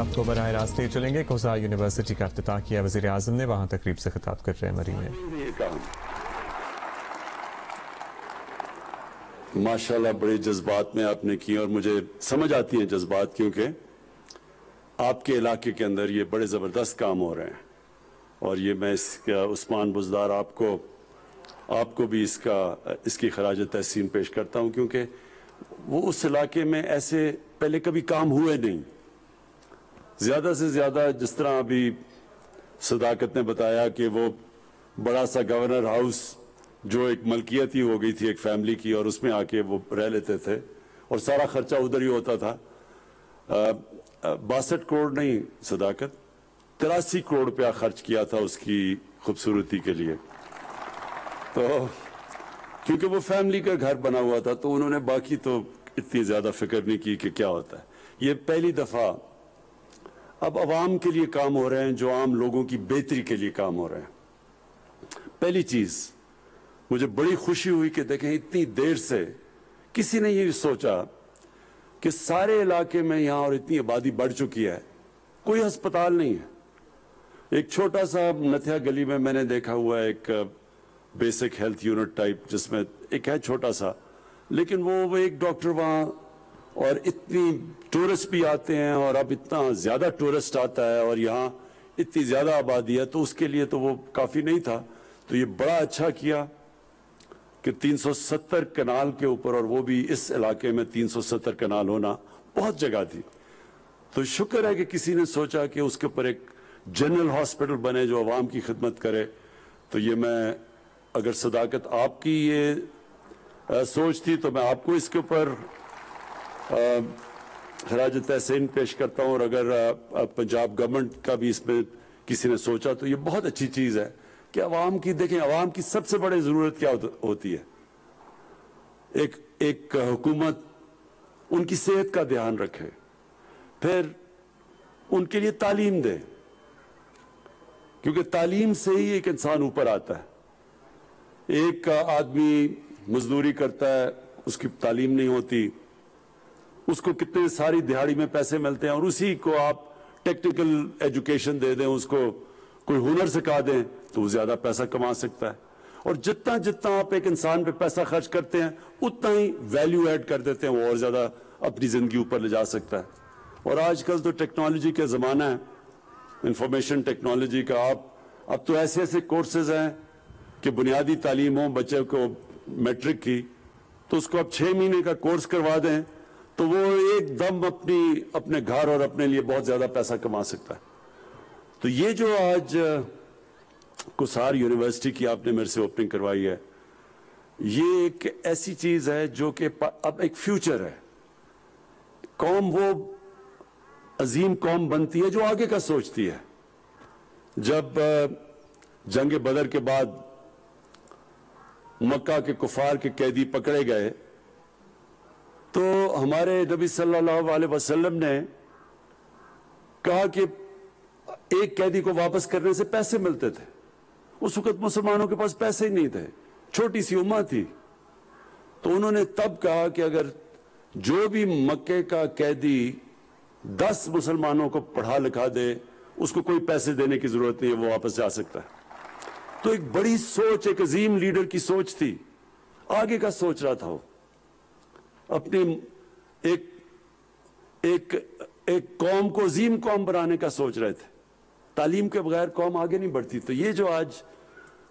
آپ کو براہ راست لے چلیں گے۔ کوزہ یونیورسٹی کا افتتاح کیا وزیر اعظم نے، وہاں تقریب سے خطاب کر رہے ہیں مری میں۔ ماشاءاللہ بڑے جذبات میں آپ نے کی، اور مجھے سمجھ آتی ہیں جذبات، کیونکہ آپ کے علاقے کے اندر یہ بڑے زبردست کام ہو رہے ہیں، اور یہ میں اس کا عثمان بزدار آپ کو بھی اس کی خراج تحسین پیش کرتا ہوں، کیونکہ وہ اس علاقے میں ایسے پہلے کبھی کام ہوئے نہیں۔ زیادہ سے زیادہ جس طرح ابھی صداقت نے بتایا کہ وہ بڑا سا گورنر ہاؤس جو ایک ملکیت ہی ہو گئی تھی ایک فیملی کی، اور اس میں آ کے وہ رہ لیتے تھے، اور سارا خرچہ ادھر ہی ہوتا تھا۔ 62 کروڑ نہیں صداقت، 83 کروڑ روپیہ خرچ کیا تھا اس کی خوبصورتی کے لیے، تو کیونکہ وہ فیملی کا گھر بنا ہوا تھا، تو انہوں نے باقی تو اتنی زیادہ فکر نہیں کی کہ کیا ہوتا ہے۔ یہ پہلی دفعہ اب عوام کے لیے کام ہو رہے ہیں، جو عام لوگوں کی بہتری کے لیے کام ہو رہے ہیں۔ پہلی چیز مجھے بڑی خوشی ہوئی کہ دیکھیں اتنی دیر سے کسی نے یہ سوچا کہ سارے علاقے میں یہاں، اور اتنی آبادی بڑھ چکی ہے، کوئی ہسپتال نہیں ہے۔ ایک چھوٹا سا نتھیا گلی میں میں نے دیکھا ہوا ہے ایک بیسک ہیلتھ یونٹ ٹائپ، جس میں ایک ہے چھوٹا سا، لیکن وہ ایک ڈاکٹر وہاں، اور اتنی ٹورسٹ بھی آتے ہیں، اور اب اتنا زیادہ ٹورسٹ آتا ہے، اور یہاں اتنی زیادہ آبادی ہے، تو اس کے لیے تو وہ کافی نہیں تھا۔ تو یہ بڑا اچھا کیا کہ 370 کنال کے اوپر، اور وہ بھی اس علاقے میں 370 کنال ہونا بہت جگہ تھی، تو شکر ہے کہ کسی نے سوچا کہ اس کے اوپر ایک جنرل ہاسپٹل بنے جو عوام کی خدمت کرے۔ تو یہ میں، اگر صداقت آپ کی یہ سوچ تھی، تو میں آپ کو اس کے اوپر خراج تحسین پیش کرتا ہوں، اور اگر پنجاب گورنمنٹ کا بھی اس میں کسی نے سوچا تو یہ بہت اچھی چیز ہے کہ عوام کی، دیکھیں عوام کی سب سے بڑی ضرورت کیا ہوتی ہے؟ ایک حکومت ان کی صحت کا دھیان رکھے، پھر ان کے لیے تعلیم دے، کیونکہ تعلیم سے ہی ایک انسان اوپر آتا ہے۔ ایک آدمی مزدوری کرتا ہے، اس کی تعلیم نہیں ہوتی، اس کو کتنے ساری دہاڑی میں پیسے ملتے ہیں، اور اسی کو آپ ٹیکنیکل ایجوکیشن دے دیں، اس کو کوئی ہنر سکھا دیں، تو وہ زیادہ پیسہ کما سکتا ہے۔ اور جتنا آپ ایک انسان پہ پیسہ خرچ کرتے ہیں، اتنا ہی ویلیو ایڈ کر دیتے ہیں، وہ اور زیادہ اپنی زندگی اوپر لے جا سکتا ہے۔ اور آج کل تو ٹیکنالوجی کا زمانہ ہے، انفارمیشن ٹیکنالوجی کا، اب تو ایسے کورسز ہیں کہ بنیادی تعلیم ہو بچے کو میٹرک کی، تو اس کو اب 6 مہینے کا کورس کروا دیں، تو وہ ایک دم اپنے گھر اور اپنے لیے بہت زیادہ پیسہ کما سکتا ہے۔ تو یہ جو آج کوسار یونیورسٹی کی آپ نے میرے سے اوپننگ کروائی ہے، یہ ایک ایسی چیز ہے جو کہ اب ایک فیوچر ہے۔ قوم وہ عظیم قوم بنتی ہے جو آگے کا سوچتی ہے۔ جب جنگ بدر کے بعد مکہ کے کفار کے قیدی پکڑے گئے، تو ہمارے نبی صلی اللہ علیہ وسلم نے کہا کہ ایک قیدی کو واپس کرنے سے پیسے ملتے تھے۔ اس وقت مسلمانوں کے پاس پیسے ہی نہیں تھے، چھوٹی سی امت تھی، تو انہوں نے تب کہا کہ اگر جو بھی مکے کا قیدی 10 مسلمانوں کو پڑھا لکھا دے، اس کو کوئی پیسے دینے کی ضرورت نہیں ہے، وہ واپس جا سکتا ہے۔ تو ایک بڑی سوچ، ایک عظیم لیڈر کی سوچ تھی، آگے کا سوچ رہا تھا وہ، اپنی ایک قوم کو عظیم قوم بنانے کا سوچ رہے تھے۔ تعلیم کے بغیر قوم آگے نہیں بڑھتی۔ تو یہ جو آج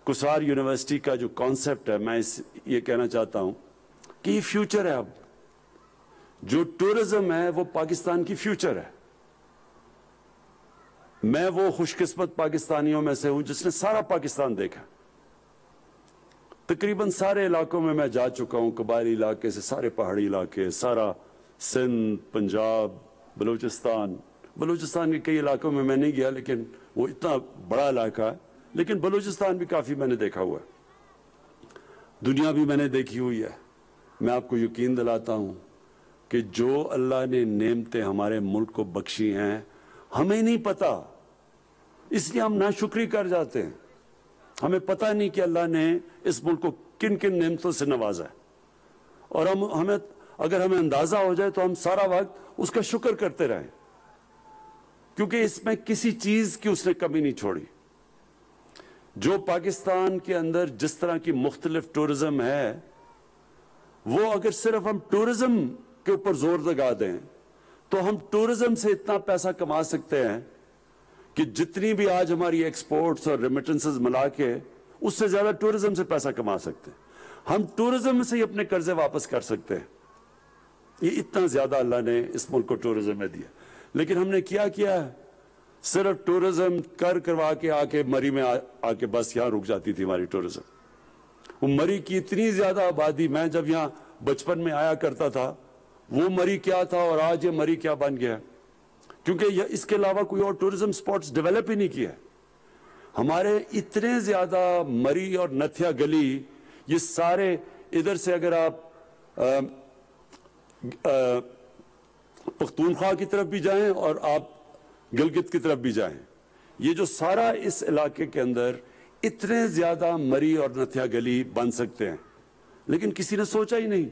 کوسار یونیورسٹی کا جو کانسیپٹ ہے، میں یہ کہنا چاہتا ہوں کہ یہ فیوچر ہے۔ اب جو ٹورزم ہے وہ پاکستان کی فیوچر ہے۔ میں وہ خوش قسمت پاکستانیوں میں سے ہوں جس نے سارا پاکستان دیکھا، تقریباً سارے علاقوں میں جا چکا ہوں، قبائلی علاقے سے سارے پہاڑی علاقے، سارا سندھ، پنجاب، بلوچستان کے کئی علاقوں میں نہیں گیا، لیکن وہ اتنا بڑا علاقہ ہے، لیکن بلوچستان بھی کافی میں نے دیکھا ہوا ہے۔ دنیا بھی میں نے دیکھی ہوئی ہے۔ میں آپ کو یقین دلاتا ہوں کہ جو اللہ نے نعمتیں ہمارے ملک کو بخشی ہیں، ہمیں نہیں پتا، اس لیے ہم ناشکری کر جاتے ہیں۔ ہمیں پتہ نہیں کہ اللہ نے اس ملک کو کن کن نعمتوں سے نوازا ہے، اور اگر ہمیں اندازہ ہو جائے تو ہم سارا وقت اس کا شکر کرتے رہیں۔ क्योंकि इसमें किसी चीज की उसने कमी नहीं छोड़ी। जो पाकिस्तान के अंदर जिस तरह की मुख्तलिफ टूरिज्म है, वो अगर सिर्फ हम टूरिज्म के ऊपर जोर लगा दें तो हम टूरिज्म से इतना पैसा कमा सकते हैं कि जितनी भी आज हमारी एक्सपोर्ट्स और रेमिटेंसेस मिला के उससे ज्यादा टूरिज्म से पैसा कमा सकते हैं। हम टूरिज्म से ही अपने कर्जे वापस कर सकते हैं। ये इतना ज्यादा अल्लाह ने इस मुल्क को टूरिज्म में दिया, लेकिन हमने क्या किया है? सिर्फ टूरिज्म करवा के आके मरी में आके बस यहां रुक जाती थी हमारी टूरिज्म। वो मरी की इतनी ज्यादा आबादी, मैं जब यहां बचपन में आया करता था, वो मरी क्या था और आज ये मरी क्या बन गया, क्योंकि इसके अलावा कोई और टूरिज्म स्पॉट्स डेवलप ही नहीं किया। हमारे इतने ज्यादा मरी और नथिया गली, ये सारे इधर से अगर आप पख्तूनख्वा की तरफ भी जाएं और आप गिलगित की तरफ भी जाएं, ये जो सारा इस इलाके के अंदर इतने ज्यादा मरी और नथिया गली बन सकते हैं, लेकिन किसी ने सोचा ही नहीं।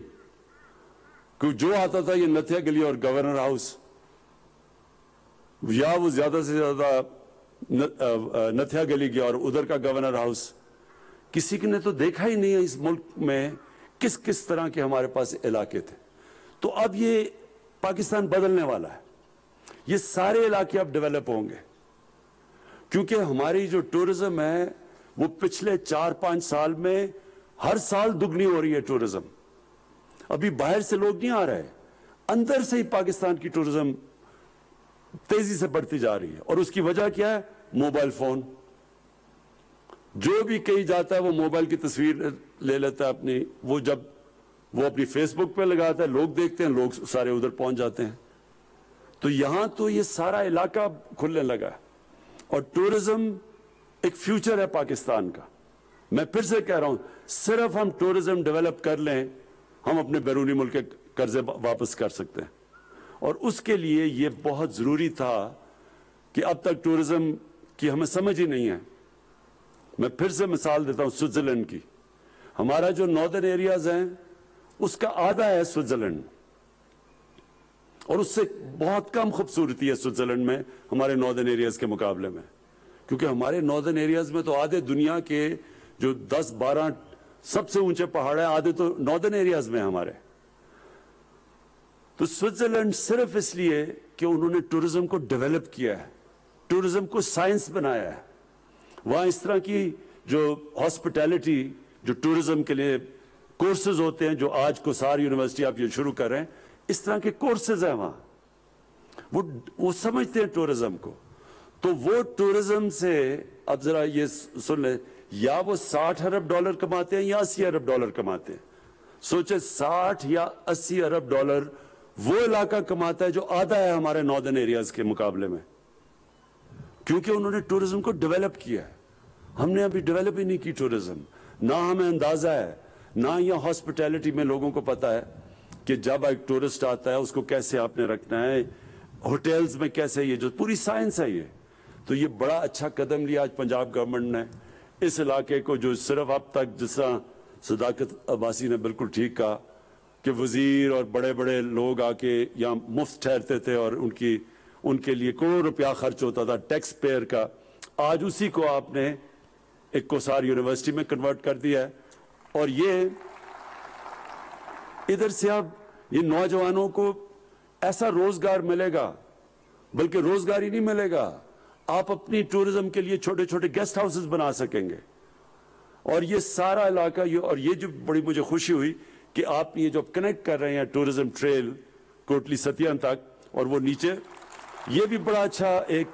क्योंकि जो आता था ये नथिया गली और गवर्नर हाउस, या वो ज्यादा से ज्यादा नथिया गली गया और उधर का गवर्नर हाउस। किसी ने तो देखा ही नहीं है इस मुल्क में किस किस तरह के हमारे पास इलाके थे। तो अब ये पाकिस्तान बदलने वाला है, ये सारे इलाके अब डेवलप होंगे, क्योंकि हमारी जो टूरिज्म है वो पिछले 4-5 साल में हर साल दुगनी हो रही है टूरिज्म। अभी बाहर से लोग नहीं आ रहे, अंदर से ही पाकिस्तान की टूरिज्म तेजी से बढ़ती जा रही है। और उसकी वजह क्या है? Mobile phone. जो भी कहीं जाता है वो मोबाइल की तस्वीर ले लेता है अपनी, वो जब वो अपनी फेसबुक पे लगाता है, लोग देखते हैं, लोग सारे उधर पहुंच जाते हैं। तो यहां तो ये सारा इलाका खुलने लगा है और टूरिज्म एक फ्यूचर है पाकिस्तान का। मैं फिर से कह रहा हूं, सिर्फ हम टूरिज्म डेवलप कर लें, हम अपने बैरूनी मुल्क के कर्जे वापस कर सकते हैं। और उसके लिए ये बहुत जरूरी था कि अब तक टूरिज्म की हमें समझ ही नहीं है। मैं फिर से मिसाल देता हूं स्विट्जरलैंड की। हमारा जो नॉर्दर्न एरियाज हैं उसका आधा है स्विट्जरलैंड, और उससे बहुत कम खूबसूरती है स्विट्जरलैंड में हमारे नॉर्दर्न एरियाज के मुकाबले में, क्योंकि हमारे नॉर्दर्न एरियाज में तो आधे दुनिया के जो 10-12 सबसे ऊंचे पहाड़ है, आधे तो नॉर्दर्न एरियाज में हमारे। तो स्विट्जरलैंड सिर्फ इसलिए कि उन्होंने टूरिज्म को डेवलप किया है, टूरिज्म को साइंस बनाया है। वहां इस तरह की जो हॉस्पिटैलिटी, जो टूरिज्म के लिए कोर्सेज होते हैं, जो आज कोसार यूनिवर्सिटी आप ये शुरू कर रहे हैं, इस तरह के कोर्सेज हैं वहां। वो समझते हैं टूरिज्म को। तो वो टूरिज्म से अब जरा ये सुन ले, या वो $60 अरब कमाते हैं या $80 अरब कमाते हैं। सोचे 60 या 80 अरब डॉलर वो इलाका कमाता है जो आधा है हमारे नॉर्दर्न एरियाज के मुकाबले में, क्योंकि उन्होंने टूरिज्म को डेवलप किया है। हमने अभी डेवलप ही नहीं की टूरिज्म। ना हमें अंदाजा है, ना यहाँ हॉस्पिटैलिटी में लोगों को पता है कि जब एक टूरिस्ट आता है उसको कैसे आपने रखना है, होटल्स में कैसे, ये जो पूरी साइंस है ये। तो ये बड़ा अच्छा कदम लिया आज पंजाब गवर्नमेंट ने इस इलाके को, जो सिर्फ अब तक, जिस तरह सदाकत अब्बासी ने बिल्कुल ठीक कहा कि वजीर और बड़े बड़े लोग आके यहाँ मुफ्त ठहरते थे और उनके लिए करोड़ रुपया खर्च होता था टैक्स पेयर का, आज उसी को आपने एक कोसार यूनिवर्सिटी में कन्वर्ट कर दिया है। और ये इधर से अब ये नौजवानों को ऐसा रोजगार मिलेगा, बल्कि रोजगार ही नहीं मिलेगा, आप अपनी टूरिज्म के लिए छोटे छोटे गेस्ट हाउसेस बना सकेंगे। और ये सारा इलाका और ये जो बड़ी मुझे खुशी हुई कि आप ये जो कनेक्ट कर रहे हैं टूरिज्म ट्रेल कोटली सतिया तक, और वो नीचे ये भी बड़ा अच्छा एक,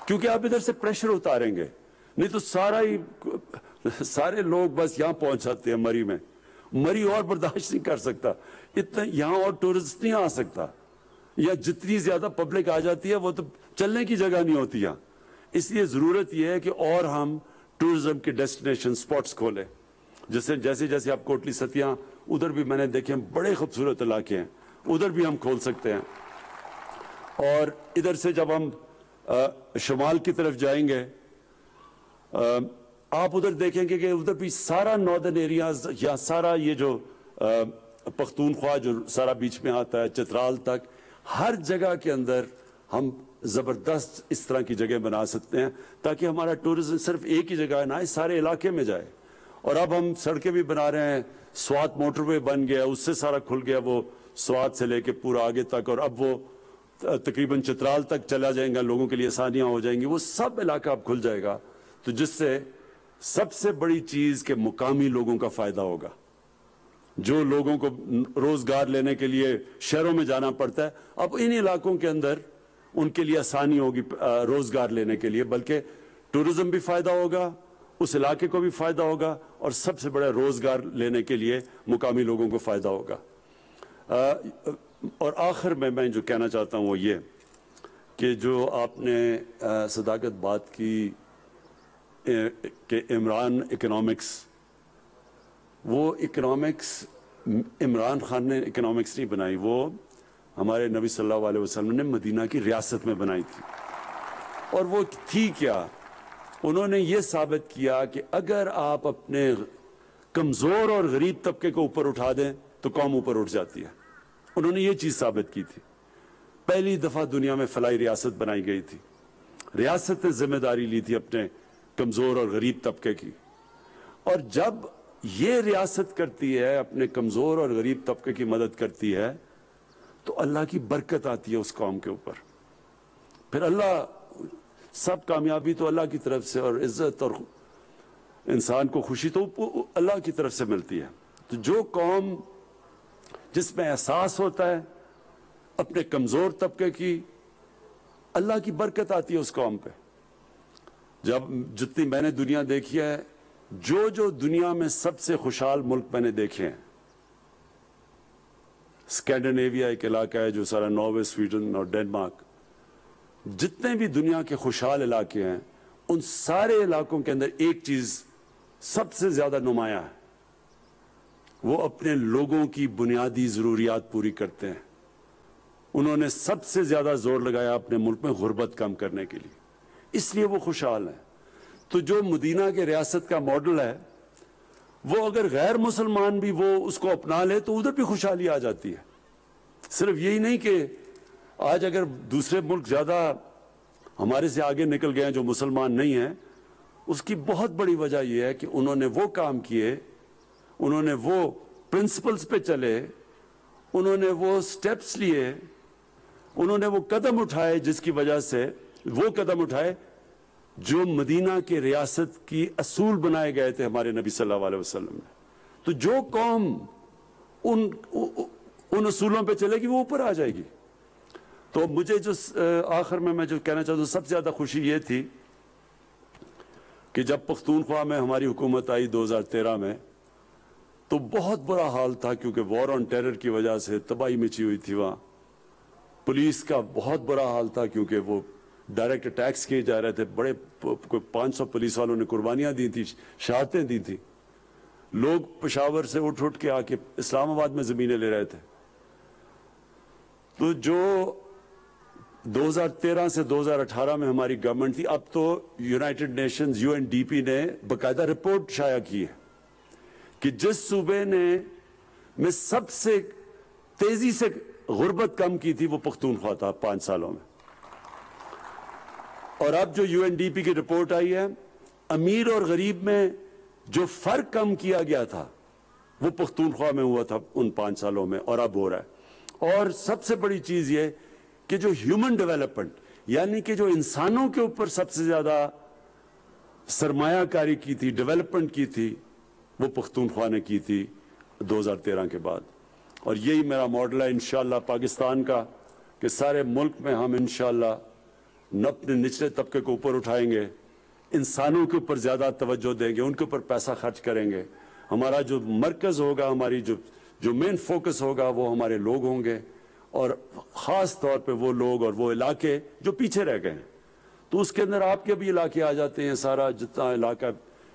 क्योंकि आप इधर से प्रेशर उतारेंगे, नहीं तो सारे लोग बस यहां पहुंच जाते हैं मरी में। मरी और बर्दाश्त नहीं कर सकता, इतना यहां और टूरिस्ट नहीं आ सकता, या जितनी ज्यादा पब्लिक आ जाती है वो तो चलने की जगह नहीं होती यहां। इसलिए जरूरत यह है कि और हम टूरिज्म के डेस्टिनेशन स्पॉट्स खोलें। जैसे जैसे जैसे आप कोटली सतिया, उधर भी मैंने देखे बड़े खूबसूरत इलाके हैं, उधर भी हम खोल सकते हैं। और इधर से जब हम शुमाल की तरफ जाएंगे, आप उधर देखेंगे कि उधर भी सारा नॉर्दर्न एरियाज, या सारा ये जो पख्तूनख्वा जो सारा बीच में आता है चित्राल तक, हर जगह के अंदर हम ज़बरदस्त इस तरह की जगह बना सकते हैं ताकि हमारा टूरिज्म सिर्फ एक ही जगह ना, इस सारे इलाके में जाए। और अब हम सड़कें भी बना रहे हैं, स्वात मोटरवे बन गया, उससे सारा खुल गया, वो स्वात से लेके पूरा आगे तक, और अब वो तकरीबन चित्राल तक चला जाएगा, लोगों के लिए आसानियां हो जाएंगी, वो सब इलाका अब खुल जाएगा। तो जिससे सबसे बड़ी चीज़ के मुकामी लोगों का फ़ायदा होगा। जो लोगों को रोज़गार लेने के लिए शहरों में जाना पड़ता है, अब इन इलाकों के अंदर उनके लिए आसानी होगी रोज़गार लेने के लिए, बल्कि टूरिज़्म भी फ़ायदा होगा, उस इलाके को भी फ़ायदा होगा, और सबसे बड़ा रोज़गार लेने के लिए मुकामी लोगों को फ़ायदा होगा। और आखिर में मैं जो कहना चाहता हूँ वो ये कि जो आपने सदाकत बात की कि इमरान इकोनॉमिक्स, वो इकोनॉमिक्स इमरान खान ने इकोनॉमिक्स नहीं बनाई, वो हमारे नबी सल्लल्लाहु अलैहि वसल्लम ने मदीना की रियासत में बनाई थी। और वो थी क्या? उन्होंने ये साबित किया कि अगर आप अपने कमज़ोर और गरीब तबके को ऊपर उठा दें तो कौम ऊपर उठ जाती है। उन्होंने ये चीज़ साबित की थी। पहली दफ़ा दुनिया में फलाई रियासत बनाई गई थी। रियासत ने जिम्मेदारी ली थी अपने कमज़ोर और गरीब तबके की, और जब ये रियासत करती है, अपने कमज़ोर और गरीब तबके की मदद करती है, तो अल्लाह की बरकत आती है उस कौम के ऊपर। फिर अल्लाह, सब कामयाबी तो अल्लाह की तरफ से, और इज़्ज़त और इंसान को खुशी तो अल्लाह की तरफ से मिलती है। तो जो कौम जिसमें एहसास होता है अपने कमज़ोर तबके की, अल्लाह की बरकत आती है उस कौम पे। जब जितनी मैंने दुनिया देखी है, जो दुनिया में सबसे खुशहाल मुल्क मैंने देखे हैं, स्कैंडिनेविया एक इलाका है जो सारा नॉर्वे, स्वीडन और डेनमार्क, जितने भी दुनिया के खुशहाल इलाके हैं, उन सारे इलाकों के अंदर एक चीज़ सबसे ज़्यादा नुमाया है, वो अपने लोगों की बुनियादी ज़रूरियात पूरी करते हैं। उन्होंने सबसे ज़्यादा जोर लगाया अपने मुल्क में गुर्बत कम करने के लिए, इसलिए वो खुशहाल है। तो जो मदीना के रियासत का मॉडल है, वो अगर गैर मुसलमान भी वो उसको अपना ले तो उधर भी खुशहाली आ जाती है। सिर्फ यही नहीं कि आज अगर दूसरे मुल्क ज़्यादा हमारे से आगे निकल गए हैं जो मुसलमान नहीं हैं, उसकी बहुत बड़ी वजह यह है कि उन्होंने वो काम किए, उन्होंने वो प्रिंसिपल्स पे चले, उन्होंने वो स्टेप्स लिए, उन्होंने वो कदम उठाए, जिसकी वजह से वो कदम उठाए जो मदीना के रियासत की असूल बनाए गए थे हमारे नबी सल्लल्लाहु अलैहि वसल्लम ने। तो जो कौम उन असूलों पे चलेगी वो ऊपर आ जाएगी। तो मुझे जो आखिर में मैं जो कहना चाहता हूँ, सबसे ज़्यादा खुशी ये थी कि जब पख्तूनख्वा में हमारी हुकूमत आई 2013 में, तो बहुत बुरा हाल था, क्योंकि वॉर ऑन टेरर की वजह से तबाही मची हुई थी। वहाँ पुलिस का बहुत बुरा हाल था, क्योंकि वो डायरेक्ट अटैक्स किए जा रहे थे। बड़े 500 पुलिस वालों ने कुर्बानियाँ दी थी, शहादतें दी थी। लोग पेशावर से उठ उठ के आके इस्लामाबाद में ज़मीनें ले रहे थे। तो जो 2013 से 2018 में हमारी गवर्नमेंट थी, अब तो यूनाइटेड नेशंस UNDP ने बाकायदा रिपोर्ट शाया की है कि जिस सूबे ने में सबसे तेजी से गुर्बत कम की थी वो पख्तूनख्वा था 5 सालों में। और अब जो UNDP की रिपोर्ट आई है, अमीर और गरीब में जो फर्क कम किया गया था वो पख्तूनख्वा में हुआ था उन 5 सालों में, और अब हो रहा है। और सबसे बड़ी चीज ये कि जो ह्यूमन डेवलपमेंट, यानी कि जो इंसानों के ऊपर सबसे ज्यादा सरमायाकारी की थी, डेवलपमेंट की थी, वो पख्तूनख्वा ने की थी 2013 के बाद। और यही मेरा मॉडल है इंशाअल्लाह पाकिस्तान का, कि सारे मुल्क में हम इंशाअल्लाह अपने निचले तबके को ऊपर उठाएंगे, इंसानों के ऊपर ज़्यादा तवज्जो देंगे, उनके ऊपर पैसा खर्च करेंगे। हमारा जो मरकज़ होगा, हमारी जो मेन फोकस होगा, वो हमारे लोग होंगे, और ख़ास तौर पे वो लोग और वो इलाके जो पीछे रह गए हैं। तो उसके अंदर आपके भी इलाके आ जाते हैं, सारा जितना इलाका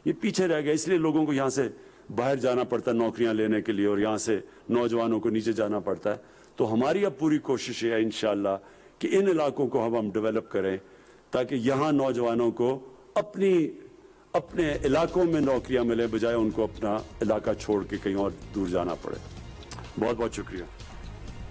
ये पीछे रह गया, इसलिए लोगों को यहाँ से बाहर जाना पड़ता है नौकरियाँ लेने के लिए, और यहाँ से नौजवानों को नीचे जाना पड़ता है। तो हमारी अब पूरी कोशिश है इंशाअल्लाह कि इन इलाकों को हम डेवलप करें, ताकि यहाँ नौजवानों को अपने इलाकों में नौकरियां मिले, बजाय उनको अपना इलाका छोड़ के कहीं और दूर जाना पड़े। बहुत बहुत शुक्रिया।